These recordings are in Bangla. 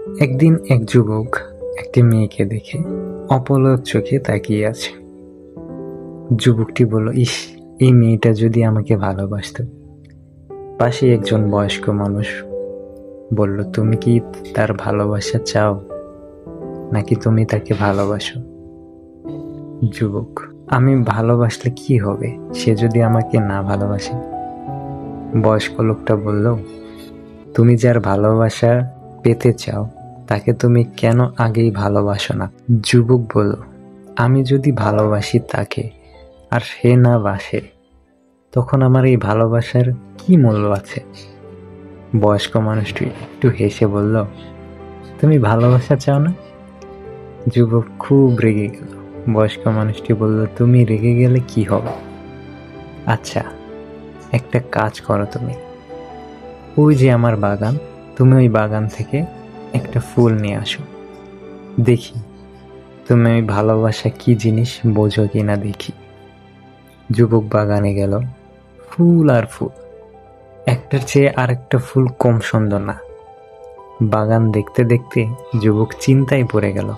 একদিন এক যুবক একটি মেয়েকে দেখে অপলক চোখে তাকিয়ে আছে। যুবকটি বলল, ইস, এই মেয়েটা যদি আমাকে ভালোবাসতো। পাশে একজন বয়স্ক মানুষ বলল, তুমি কি তার ভালোবাসা চাও, নাকি তুমি তাকে ভালোবাসো? যুবক, আমি ভালোবাসলে কি হবে, সে যদি আমাকে না ভালোবাসে? বয়স্ক লোকটা বলল, তুমি যার ভালোবাসা পেতে চাও তাকে তুমি কেন আগেই ভালোবাসো না? যুবক বলল, আমি যদি ভালোবাসি তাকে আর সে না বাসে, তখন আমার এই ভালোবাসার কি মূল্য আছে? বয়স্ক মানুষটি একটু হেসে বলল, তুমি ভালোবাসা চাও না? যুবক খুব রেগে গেল। বয়স্ক মানুষটি বলল, তুমি রেগে গেলে কি হবে? আচ্ছা, একটা কাজ করো, তুমি ওই যে আমার বাগান, তুমি ওই বাগান থেকে একটা ফুল নিয়ে আসো, দেখি তুমি ওই ভালোবাসা কি জিনিস বোঝো কিনা দেখি। যুবক বাগানে গেল। ফুল আর ফুল, একটার চেয়ে আরেকটা ফুল কম সুন্দর না। বাগান দেখতে দেখতে যুবক চিন্তায় পড়ে গেল,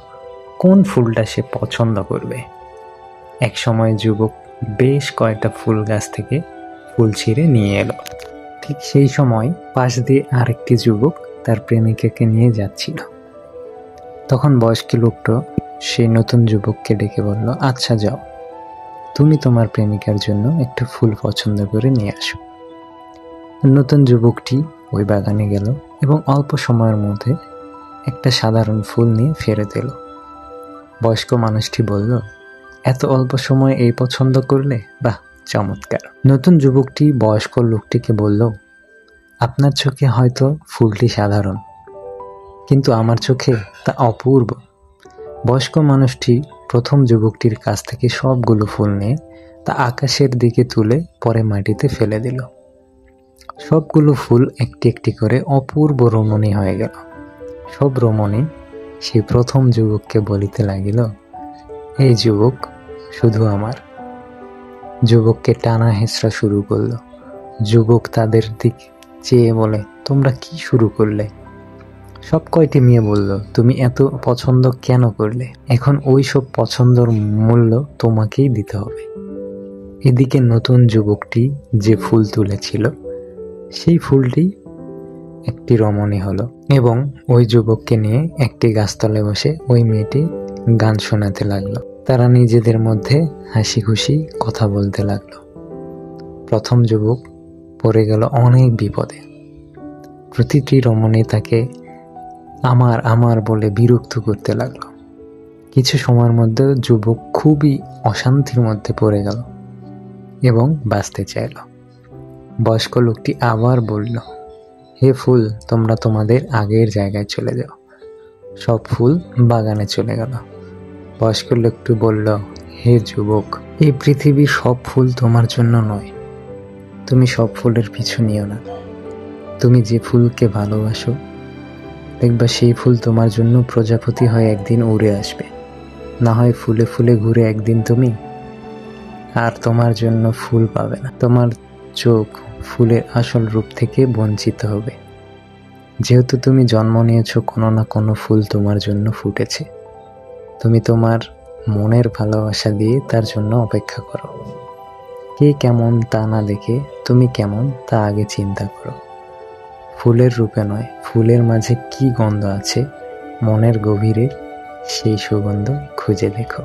কোন ফুলটা সে পছন্দ করবে। এক সময় যুবক বেশ কয়েকটা ফুল গাছ থেকে ফুল ছিঁড়ে নিয়ে এলো। ঠিক সেই সময় পাশ দিয়ে আরেকটি যুবক তার প্রেমিকাকে নিয়ে যাচ্ছিল। তখন বয়স্ক লোকটা সেই নতুন যুবককে ডেকে বলল, আচ্ছা যাও, তুমি তোমার প্রেমিকার জন্য একটা ফুল পছন্দ করে নিয়ে আসো। নতুন যুবকটি ওই বাগানে গেল এবং অল্প সময়ের মধ্যে একটা সাধারণ ফুল নিয়ে ফেরত এলো। বয়স্ক মানুষটি বলল, এত অল্প সময়ে এই পছন্দ করলে, বাহ, চমৎকার। নতুন যুবকটি বয়স্ক লোকটিকে বলল, আপনার চোখে হয়তো ফুলটি সাধারণ, কিন্তু আমার চোখে তা অপূর্ব। বয়স্ক মানুষটি প্রথম যুবকটির কাছ থেকে সবগুলো ফুল নিয়ে তা আকাশের দিকে তুলে পরে মাটিতে ফেলে দিল। সবগুলো ফুল একটি একটি করে অপূর্ব রমণী হয়ে গেল। সব রমণী সেই প্রথম যুবককে বলিতে লাগিল, এই যুবক শুধু আমার। যুবককে টানা হেঁচড়া শুরু করলো। যুবক তাদের দিক চেয়ে বলে, তোমরা কি শুরু করলে? সব কয়টি মেয়ে বলল, তুমি এত পছন্দ কেন করলে? এখন ওই সব পছন্দর মূল্য তোমাকেই দিতে হবে। এদিকে নতুন যুবকটি যে ফুল তুলেছিল সেই ফুলটি একটি রমণী হলো এবং ওই যুবককে নিয়ে একটি গাছতলে বসে ওই মেয়েটি গান শোনাতে লাগলো। তারা নিজেদের মধ্যে হাসি খুশি কথা বলতে লাগলো। প্রথম যুবক পড়ে গেল অনেক বিপদে। প্রতিটি রমণী তাকে আমার আমার বলে বিরক্ত করতে লাগলো। কিছু সময়ের মধ্যে যুবক খুবই অশান্তির মধ্যে পড়ে গেল এবং বাঁচতে চাইল। বয়স্ক লোকটি আবার বলল, হে ফুল, তোমরা তোমাদের আগের জায়গায় চলে যাও। সব ফুল বাগানে চলে গেল। বয়স্ক লোকটি বলল, হে যুবক, এই পৃথিবীর সব ফুল তোমার জন্য নয়। তুমি সব ফুলের পিছু নিও না। তুমি যে ফুলকে ভালোবাসো, দেখবা সেই ফুল তোমার জন্য প্রজাপতি হয়ে একদিন উড়ে আসবে। না হয় ফুলে ফুলে ঘুরে একদিন তুমি আর তোমার জন্য ফুল পাবে না। তোমার চোখ ফুলের আসল রূপ থেকে বঞ্চিত হবে। যেহেতু তুমি জন্ম নিয়েছো, কোনো না কোনো ফুল তোমার জন্য ফুটেছে। তুমি তোমার মনের ভালোবাসা দিয়ে তার জন্য অপেক্ষা করো। কে কেমন তা না দেখে তুমি কেমন তা আগে চিন্তা করো। ফুলের রূপে নয়, ফুলের মাঝে কি গন্ধ আছে মনের গভীরে, সেই সুগন্ধ খুঁজে দেখো।